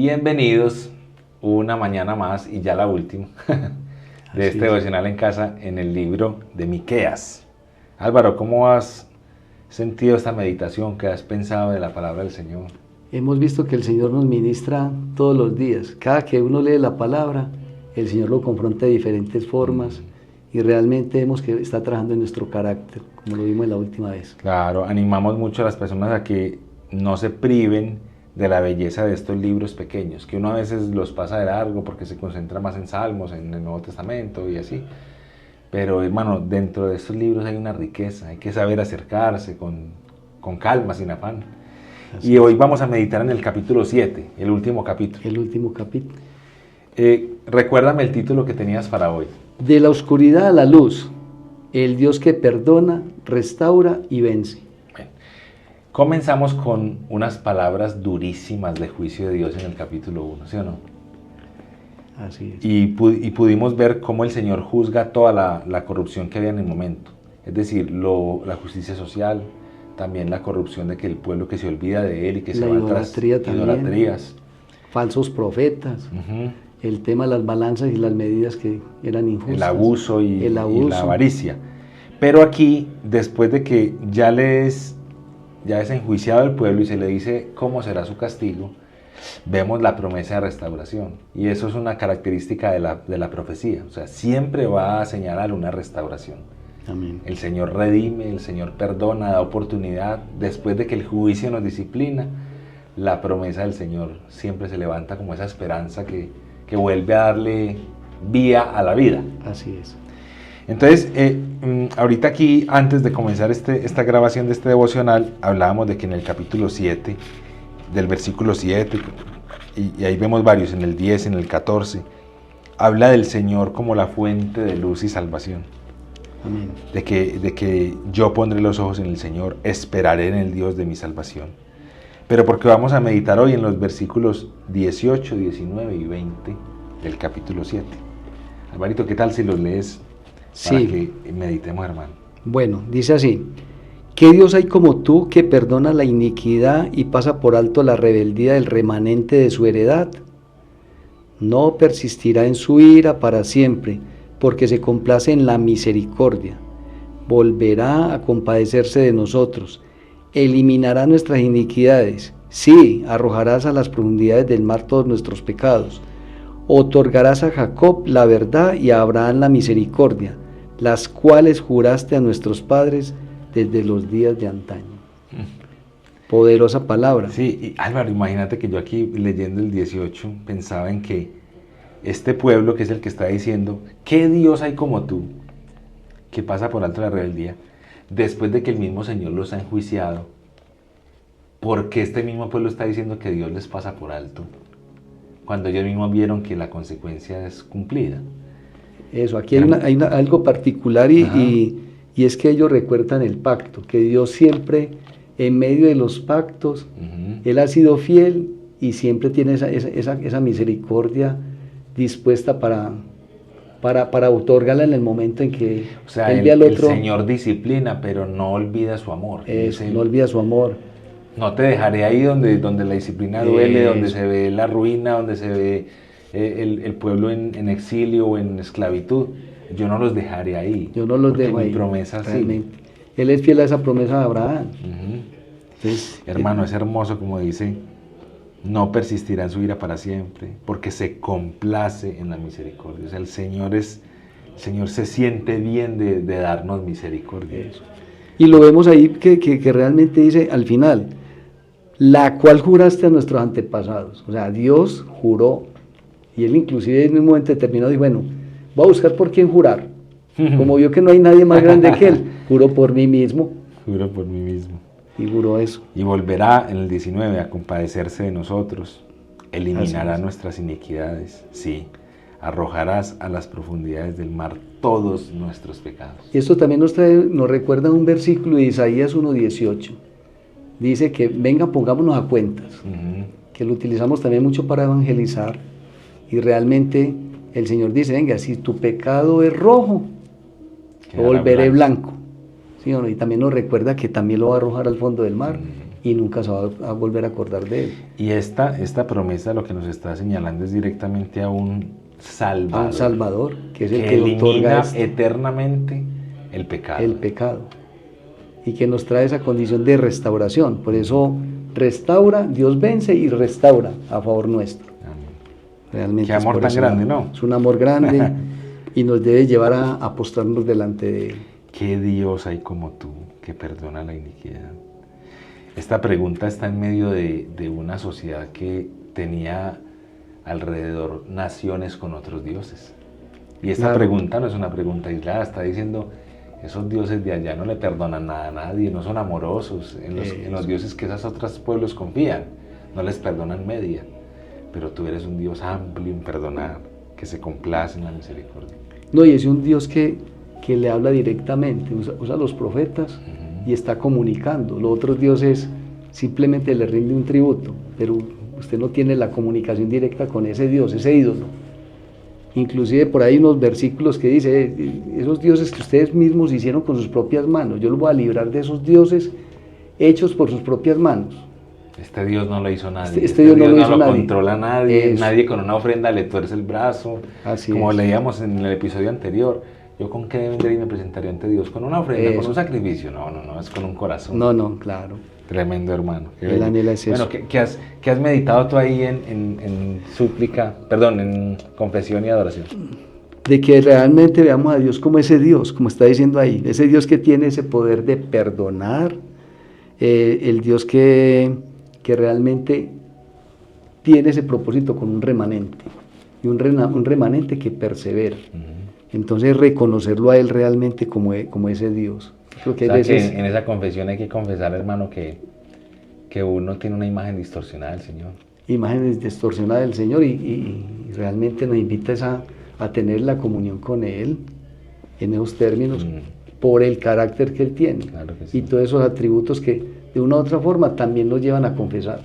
Bienvenidos una mañana más y ya la última de este devocional en casa en el libro de Miqueas. Álvaro, ¿cómo has sentido esta meditación? ¿Qué has pensado de la palabra del Señor? Hemos visto que el Señor nos ministra todos los días. Cada que uno lee la palabra, el Señor lo confronta de diferentes formas y realmente vemos que está trabajando en nuestro carácter, como lo vimos la última vez. Claro, animamos mucho a las personas a que no se priven de la belleza de estos libros pequeños, que uno a veces los pasa de largo porque se concentra más en Salmos, en el Nuevo Testamento y así. Pero hermano, dentro de estos libros hay una riqueza, hay que saber acercarse con calma, sin afán. Y hoy vamos a meditar en el capítulo 7, el último capítulo. El último capítulo. Recuérdame el título que tenías para hoy. De la oscuridad a la luz, el Dios que perdona, restaura y vence. Bueno, comenzamos con unas palabras durísimas de juicio de Dios en el capítulo 1, ¿sí o no? Así es. Y pudimos ver cómo el Señor juzga toda la corrupción que había en el momento. Es decir, la justicia social, también la corrupción de que el pueblo que se olvida de Él y que se va tras idolatrías. Falsos profetas. El tema de las balanzas y las medidas que eran injustas. El abuso y la avaricia. Pero aquí, después de que ya es enjuiciado el pueblo y se le dice cómo será su castigo, vemos la promesa de restauración. Y eso es una característica de la profecía. O sea, siempre va a señalar una restauración. Amén. El Señor redime, el Señor perdona, da oportunidad. Después de que el juicio nos disciplina, la promesa del Señor siempre se levanta como esa esperanza que vuelve a darle vía a la vida. Así es. Entonces, ahorita aquí, antes de comenzar esta grabación de este devocional, hablábamos de que en el capítulo 7, del versículo 7, y ahí vemos varios, en el 10, en el 14, habla del Señor como la fuente de luz y salvación. Amén. De que yo pondré los ojos en el Señor, esperaré en el Dios de mi salvación. Pero porque vamos a meditar hoy en los versículos 18, 19 y 20 del capítulo 7. Alvarito, ¿qué tal si los lees para que meditemos, hermano? Bueno, dice así: ¿qué Dios hay como tú que perdona la iniquidad y pasa por alto la rebeldía del remanente de su heredad? No persistirá en su ira para siempre, porque se complace en la misericordia. Volverá a compadecerse de nosotros. Eliminará nuestras iniquidades. Sí, arrojarás a las profundidades del mar todos nuestros pecados. Otorgarás a Jacob la verdad y a Abraham la misericordia, las cuales juraste a nuestros padres desde los días de antaño. Poderosa palabra. Sí, y Álvaro, imagínate que yo aquí leyendo el 18 pensaba en que este pueblo, que es el que está diciendo, ¿qué Dios hay como tú? Que pasa por alto la rebeldía. Después de que el mismo Señor los ha enjuiciado, ¿por qué este mismo pueblo está diciendo que Dios les pasa por alto? Cuando ellos mismos vieron que la consecuencia es cumplida. Eso, aquí hay algo particular y es que ellos recuerdan el pacto, que Dios siempre, en medio de los pactos, Él ha sido fiel y siempre tiene esa misericordia dispuesta para otorgarla en el momento en que Él ve al otro. El Señor disciplina, pero no olvida su amor. No olvida su amor. No te dejaré ahí donde la disciplina duele, donde se ve la ruina, donde se ve el pueblo en exilio o en esclavitud. Yo no los dejaré ahí. Yo no los dejo ahí. Mi promesa realmente. Él es fiel a esa promesa de Abraham. Entonces, hermano, es hermoso como dice: no persistirá en su ira para siempre, porque se complace en la misericordia. O sea, el Señor se siente bien de darnos misericordia. Eso. Y lo vemos ahí que realmente dice al final, la cual juraste a nuestros antepasados. O sea, Dios juró, y Él inclusive en un momento determinado dijo, bueno, voy a buscar por quién jurar. Como vio que no hay nadie más grande que Él, juró por mí mismo. Juro por mí mismo. Y juró eso. Y volverá en el 19 a compadecerse de nosotros, eliminará nuestras iniquidades, sí, arrojarás a las profundidades del mar todos nuestros pecados. Y esto también nos recuerda un versículo de Isaías 1:18. Dice que venga, pongámonos a cuentas, que lo utilizamos también mucho para evangelizar, y realmente el Señor dice, venga, si tu pecado es rojo, lo volveré blanco. ¿Sí o no? Y también nos recuerda que también lo va a arrojar al fondo del mar. y nunca se va a volver a acordar de él. Y esta promesa lo que nos está señalando es directamente a un Salvador. A un Salvador, que es el que elimina otorga eternamente el pecado. el pecado. Y que nos trae esa condición de restauración. Por eso restaura, Dios vence y restaura a favor nuestro. Amén. Realmente Qué amor por tan ese grande, lado. ¿no? Es un amor grande y nos debe llevar a postrarnos delante de él. ¿Qué Dios hay como tú que perdona la iniquidad? Esta pregunta está en medio de una sociedad que tenía alrededor naciones con otros dioses. Y esta Claro. pregunta no es una pregunta aislada, está diciendo, esos dioses de allá no le perdonan nada a nadie, no son amorosos, en los dioses que esos otros pueblos confían, no les perdonan media, pero tú eres un Dios amplio en perdonar, que se complace en la misericordia. No, y es un Dios que le habla directamente, usa los profetas y está comunicando. Los otros dioses simplemente le rinde un tributo, pero usted no tiene la comunicación directa con ese Dios, ese ídolo. Inclusive por ahí unos versículos que dice, esos dioses que ustedes mismos hicieron con sus propias manos, yo los voy a librar de esos dioses hechos por sus propias manos. Este Dios no lo hizo nadie, Este Dios no lo hizo nadie. Controla nadie, Eso. nadie con una ofrenda le tuerce el brazo. Así como es. leíamos en el episodio anterior, yo con qué vendré y me presentaré ante Dios, con una ofrenda, Eso. con un sacrificio, no, es con un corazón. No, claro. Tremendo, hermano. Qué El bello. anhelo es eso. Bueno, ¿qué has meditado tú ahí en súplica, perdón, en confesión y adoración? De que realmente veamos a Dios como ese Dios, como está diciendo ahí, ese Dios que tiene ese poder de perdonar, el Dios que realmente tiene ese propósito con un remanente, y un remanente que persevera. Entonces reconocerlo a Él realmente como ese Dios. Creo que O hay sea, veces que en esa confesión hay que confesar, hermano, que uno tiene una imagen distorsionada del Señor. imágenes distorsionadas del Señor y realmente nos invita a tener la comunión con Él en esos términos por el carácter que Él tiene. Claro que sí. Y todos esos atributos que de una u otra forma también nos llevan a confesar.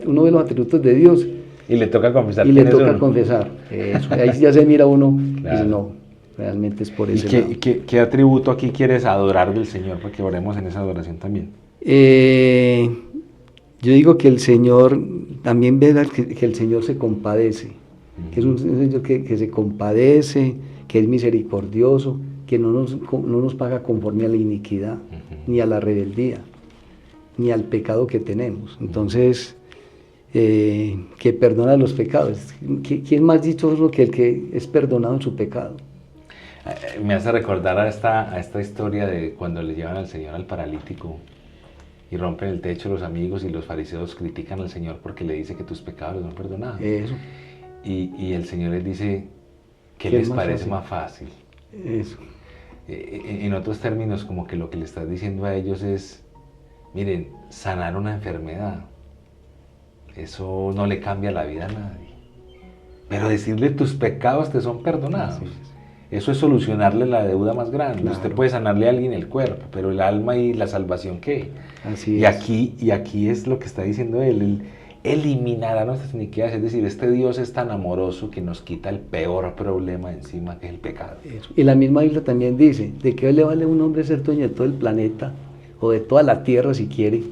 Uno de los atributos de Dios Y le toca confesar. y le quién es toca uno. confesar. Eso, ahí ya se mira uno y Claro. dice, no, realmente es por ¿Y ese lado. qué atributo aquí quieres adorar del Señor? Para que oremos en esa adoración también. Yo digo que el Señor, también ve que el Señor se compadece, que es un Señor que se compadece, que es misericordioso, que no nos paga conforme a la iniquidad, ni a la rebeldía, ni al pecado que tenemos. Entonces, que perdona los pecados. ¿Quién más dichoso que el que es perdonado en su pecado? Me hace recordar a esta historia de cuando le llevan al Señor al paralítico y rompen el techo los amigos y los fariseos critican al Señor porque le dice que tus pecados les son perdonados. Eso. Y el Señor les dice, ¿qué ¿Qué es les más parece fácil? más fácil? Eso. En otros términos, como que lo que le estás diciendo a ellos es, miren, sanar una enfermedad, eso no le cambia la vida a nadie. Pero decirle tus pecados te son perdonados. Así es. Eso es solucionarle la deuda más grande. Claro. Usted puede sanarle a alguien el cuerpo, pero el alma y la salvación, ¿qué? Así Y es. aquí es lo que está diciendo él eliminará nuestras iniquidades. Es decir, este Dios es tan amoroso que nos quita el peor problema encima, que es el pecado. Eso. Y la misma Biblia también dice, ¿de qué le vale a un hombre ser dueño de todo el planeta o de toda la tierra si quiere,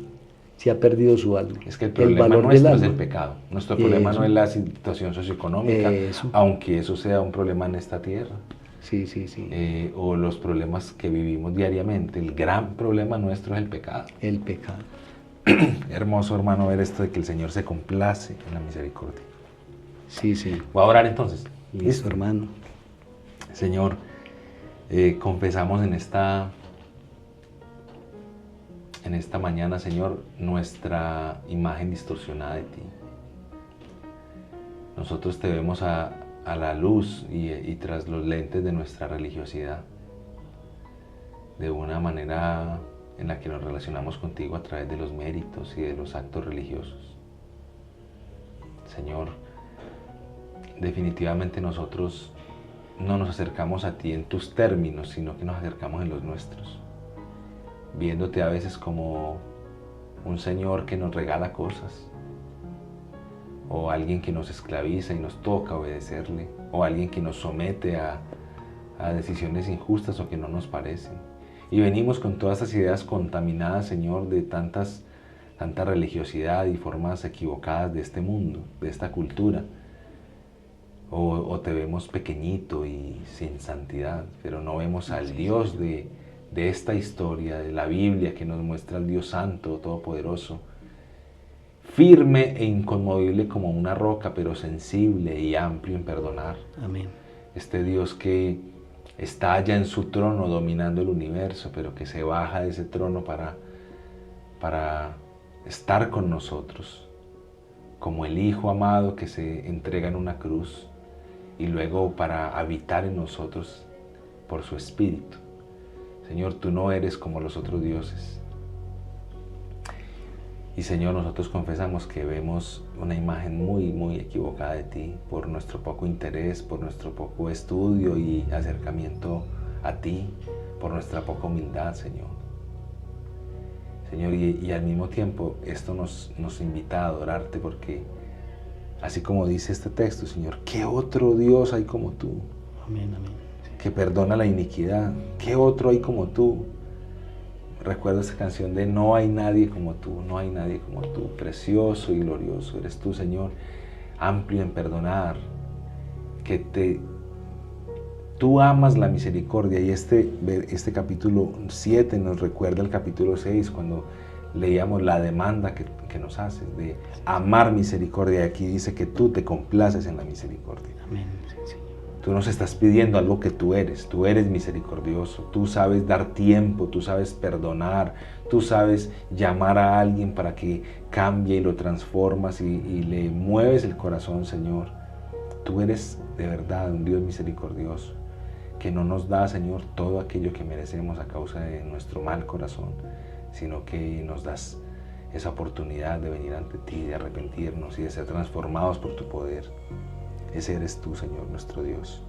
si ha perdido su alma? Es que el problema valor nuestro del es el alma. pecado. Nuestro problema Eso. no es la situación socioeconómica, Eso. aunque eso sea un problema en esta tierra. Sí. O los problemas que vivimos diariamente. El gran problema nuestro es el pecado. El pecado. Hermoso, hermano, ver esto de que el Señor se complace en la misericordia. Sí. Voy a orar entonces. Listo, hermano. Señor, confesamos en esta mañana, Señor, nuestra imagen distorsionada de ti. Nosotros te vemos a la luz y tras los lentes de nuestra religiosidad, de una manera en la que nos relacionamos contigo a través de los méritos y de los actos religiosos. Señor, definitivamente nosotros no nos acercamos a ti en tus términos, sino que nos acercamos en los nuestros, viéndote a veces como un Señor que nos regala cosas, o alguien que nos esclaviza y nos toca obedecerle, o alguien que nos somete a decisiones injustas o que no nos parecen. Y venimos con todas estas ideas contaminadas, Señor, de tantas tanta religiosidad y formas equivocadas de este mundo, de esta cultura. O te vemos pequeñito y sin santidad, pero no vemos al Dios de esta historia, de la Biblia, que nos muestra al Dios Santo, Todopoderoso, firme e inconmovible como una roca, pero sensible y amplio en perdonar. Amén. Este Dios que está allá en su trono dominando el universo, pero que se baja de ese trono para estar con nosotros, como el Hijo amado que se entrega en una cruz y luego para habitar en nosotros por su Espíritu. Señor, tú no eres como los otros dioses. Y Señor, nosotros confesamos que vemos una imagen muy, muy equivocada de ti por nuestro poco interés, por nuestro poco estudio y acercamiento a ti, por nuestra poca humildad, Señor. Señor, y al mismo tiempo esto nos invita a adorarte porque, así como dice este texto, Señor, ¿qué otro Dios hay como tú? Amén, amén. Que perdona la iniquidad. ¿Qué otro hay como tú? Recuerdo esta canción de no hay nadie como tú, no hay nadie como tú. Precioso y glorioso eres tú, Señor, amplio en perdonar, que tú amas la misericordia. Y este capítulo 7 nos recuerda el capítulo 6 cuando leíamos la demanda que nos haces de amar misericordia. Y aquí dice que tú te complaces en la misericordia. Amén, sí, Señor. Tú nos estás pidiendo algo que tú eres misericordioso, tú sabes dar tiempo, tú sabes perdonar, tú sabes llamar a alguien para que cambie y lo transformas y le mueves el corazón, Señor. Tú eres de verdad un Dios misericordioso, que no nos da, Señor, todo aquello que merecemos a causa de nuestro mal corazón, sino que nos das esa oportunidad de venir ante ti, de arrepentirnos y de ser transformados por tu poder. Ese eres tú, Señor, nuestro Dios.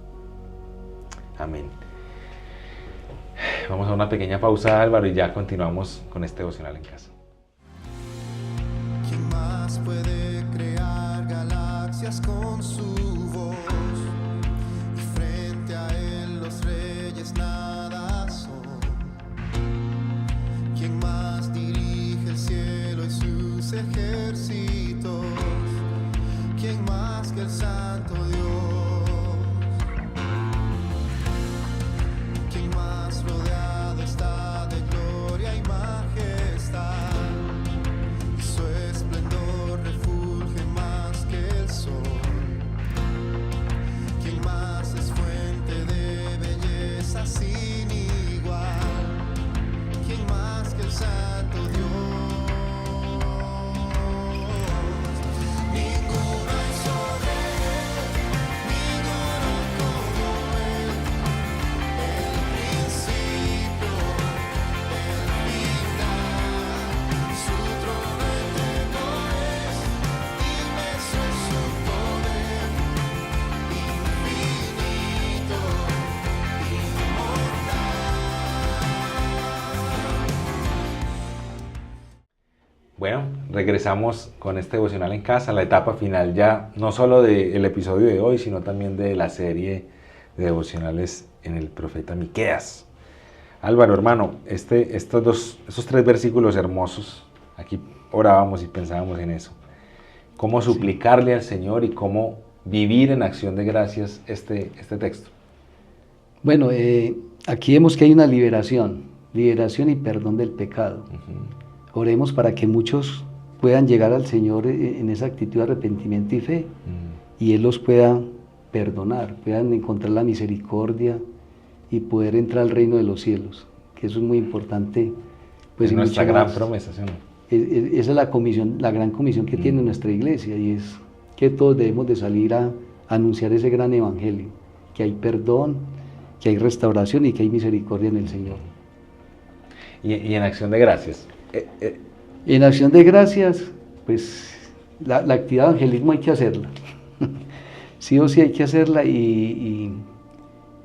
Amén. Vamos a una pequeña pausa, Álvaro, y ya continuamos con este devocional en casa. ¿Quién más puede crear galaxias con su voz? Y frente a él los reyes nada son. ¿Quién más dirige el cielo y sus ejércitos? ¿Quién más que el Santo Dios? ¿Quién más rodeado está de gloria y majestad? Y su esplendor refulge más que el sol. ¿Quién más es fuente de belleza sin igual? ¿Quién más que el Santo Dios? Bueno, regresamos con este devocional en casa, la etapa final ya, no solo del episodio de hoy, sino también de la serie de devocionales en el profeta Miqueas. Álvaro, hermano, esos 3 versículos hermosos, aquí orábamos y pensábamos en eso. Cómo suplicarle al Señor y cómo vivir en acción de gracias este texto. Bueno, aquí vemos que hay una liberación y perdón del pecado. Oremos para que muchos puedan llegar al Señor en esa actitud de arrepentimiento y fe, y Él los pueda perdonar, puedan encontrar la misericordia y poder entrar al reino de los cielos, que eso es muy importante. Pues, es nuestra gran promesa, ¿sí? Esa es la gran comisión que tiene nuestra iglesia, y es que todos debemos de salir a anunciar ese gran evangelio, que hay perdón, que hay restauración y que hay misericordia en el Señor. Y en acción de gracias. En acción de gracias, pues la actividad de evangelismo hay que hacerla. Sí o sí hay que hacerla y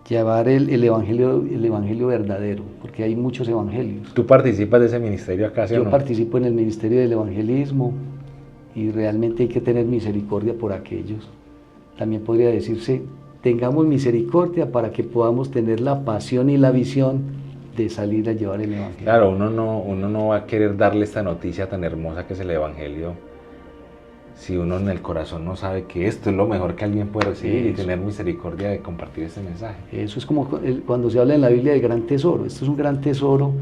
llevar el evangelio verdadero, porque hay muchos evangelios. ¿Tú participas de ese ministerio acá, sí o no? Yo participo en el ministerio del evangelismo y realmente hay que tener misericordia por aquellos. También podría decirse, tengamos misericordia para que podamos tener la pasión y la visión de salir a llevar el Evangelio. Claro, uno no va a querer darle esta noticia tan hermosa que es el Evangelio si uno en el corazón no sabe que esto es lo mejor que alguien puede recibir y Eso. tener misericordia de compartir este mensaje. Eso es como cuando se habla en la Biblia del gran tesoro. Esto es un gran tesoro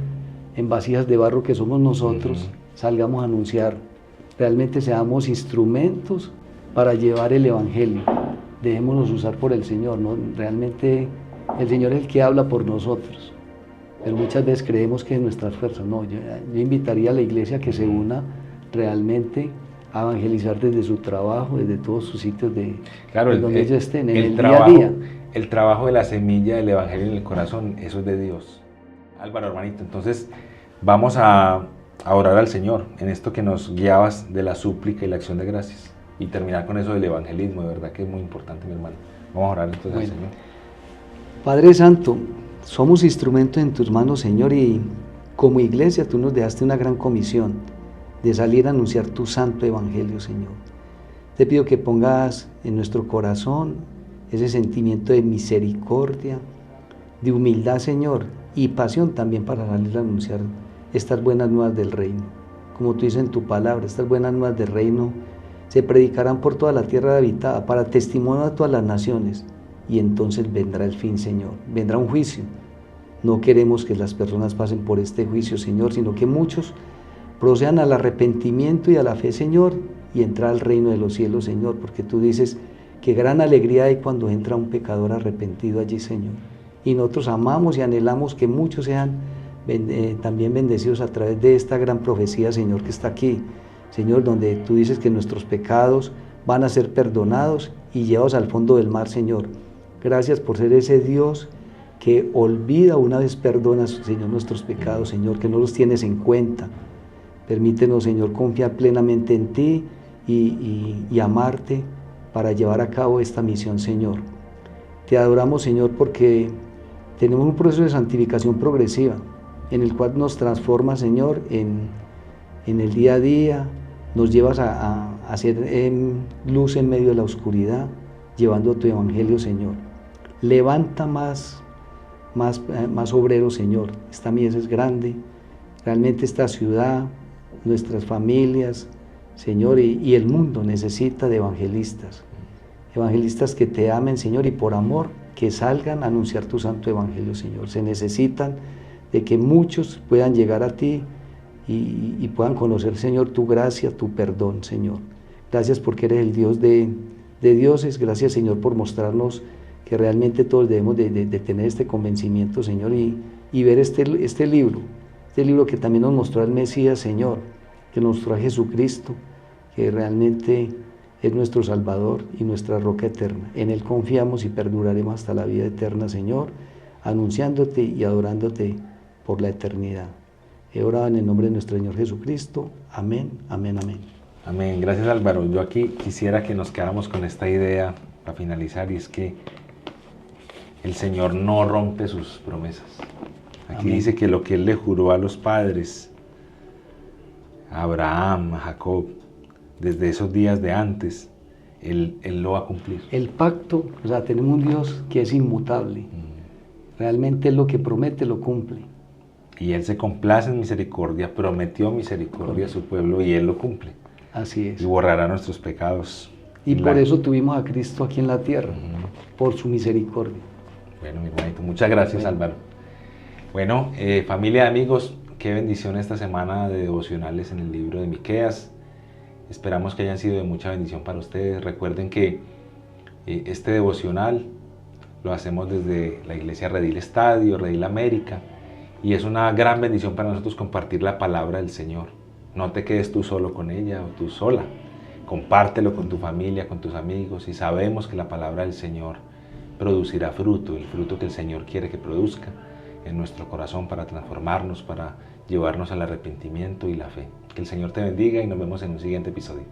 en vasijas de barro que somos nosotros. Ujú. Salgamos a anunciar, realmente seamos instrumentos para llevar el Evangelio. Dejémonos usar por el Señor, ¿no? Realmente el Señor es el que habla por nosotros, pero muchas veces creemos que es nuestras fuerzas. No, yo invitaría a la iglesia a que se una realmente a evangelizar desde su trabajo, desde todos sus sitios Claro, donde ellos estén, en el trabajo, día a día. el trabajo de la semilla del Evangelio en el corazón, eso es de Dios. Álvaro, hermanito, entonces vamos a orar al Señor en esto que nos guiabas de la súplica y la acción de gracias y terminar con eso del evangelismo, de verdad que es muy importante, mi hermano. Vamos a orar entonces al Bueno. Señor. Padre Santo, somos instrumentos en tus manos, Señor, y como iglesia tú nos dejaste una gran comisión de salir a anunciar tu santo evangelio, Señor. Te pido que pongas en nuestro corazón ese sentimiento de misericordia, de humildad, Señor, y pasión también para salir a anunciar estas buenas nuevas del reino. Como tú dices en tu palabra, estas buenas nuevas del reino se predicarán por toda la tierra habitada para testimonio a todas las naciones, y entonces vendrá el fin, Señor, vendrá un juicio. No queremos que las personas pasen por este juicio, Señor, sino que muchos procedan al arrepentimiento y a la fe, Señor, y entrar al reino de los cielos, Señor, porque tú dices que gran alegría hay cuando entra un pecador arrepentido allí, Señor. Y nosotros amamos y anhelamos que muchos sean también bendecidos a través de esta gran profecía, Señor, que está aquí, Señor, donde tú dices que nuestros pecados van a ser perdonados y llevados al fondo del mar, Señor. Gracias por ser ese Dios que olvida una vez perdona, Señor, nuestros pecados, Señor, que no los tienes en cuenta. Permítenos, Señor, confiar plenamente en ti y amarte para llevar a cabo esta misión, Señor. Te adoramos, Señor, porque tenemos un proceso de santificación progresiva en el cual nos transforma, Señor, en el día a día, nos llevas a hacer luz en medio de la oscuridad, llevando tu evangelio, Señor. Levanta más obreros, Señor. Esta mies es grande, realmente esta ciudad, nuestras familias, Señor, y el mundo necesita de evangelistas que te amen, Señor, y por amor que salgan a anunciar tu santo evangelio, Señor. Se necesitan de que muchos puedan llegar a ti y puedan conocer, Señor, tu gracia, tu perdón, Señor. Gracias porque eres el Dios de dioses. Gracias, Señor, por mostrarnos que realmente todos debemos de tener este convencimiento, Señor, y ver este libro que también nos mostró al Mesías, Señor, que nos mostró a Jesucristo, que realmente es nuestro Salvador y nuestra roca eterna. En Él confiamos y perduraremos hasta la vida eterna, Señor, anunciándote y adorándote por la eternidad. He orado en el nombre de nuestro Señor Jesucristo. Amén, amén, amén. Amén. Gracias, Álvaro. Yo aquí quisiera que nos quedáramos con esta idea para finalizar, y es que el Señor no rompe sus promesas. Aquí Amén. dice que lo que Él le juró a los padres, a Abraham, a Jacob, desde esos días de antes, Él lo va a cumplir. El pacto, o sea, tenemos un Dios que es inmutable. Realmente Él lo que promete lo cumple. Y Él se complace en misericordia, prometió misericordia a su pueblo y Él lo cumple. Así es. Y borrará nuestros pecados. Y por eso tuvimos a Cristo aquí en la tierra, por su misericordia. Bueno, mi hermanito, muchas gracias, Bueno. Álvaro. Bueno, familia de amigos, qué bendición esta semana de devocionales en el libro de Miqueas. Esperamos que hayan sido de mucha bendición para ustedes. Recuerden que este devocional lo hacemos desde la iglesia Redil Estadio, Redil América, y es una gran bendición para nosotros compartir la palabra del Señor. No te quedes tú solo con ella o tú sola. Compártelo con tu familia, con tus amigos, y sabemos que la palabra del Señor producirá fruto, el fruto que el Señor quiere que produzca en nuestro corazón para transformarnos, para llevarnos al arrepentimiento y la fe. Que el Señor te bendiga y nos vemos en un siguiente episodio.